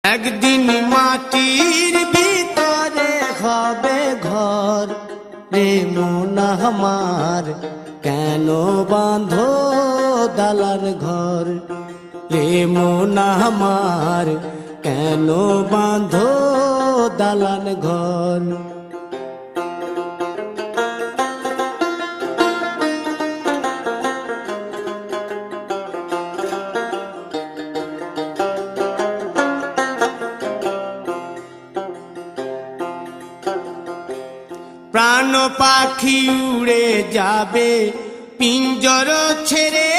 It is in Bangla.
একদিন মাটির ভিতরে হবে ঘর রে মন আমার, কেন বাঁধো দালান ঘর রে মন আমার, কেন বাঁধো দালান ঘর। প্রাণ পাখি উড়ে যাবে পিঞ্জর ছেড়ে,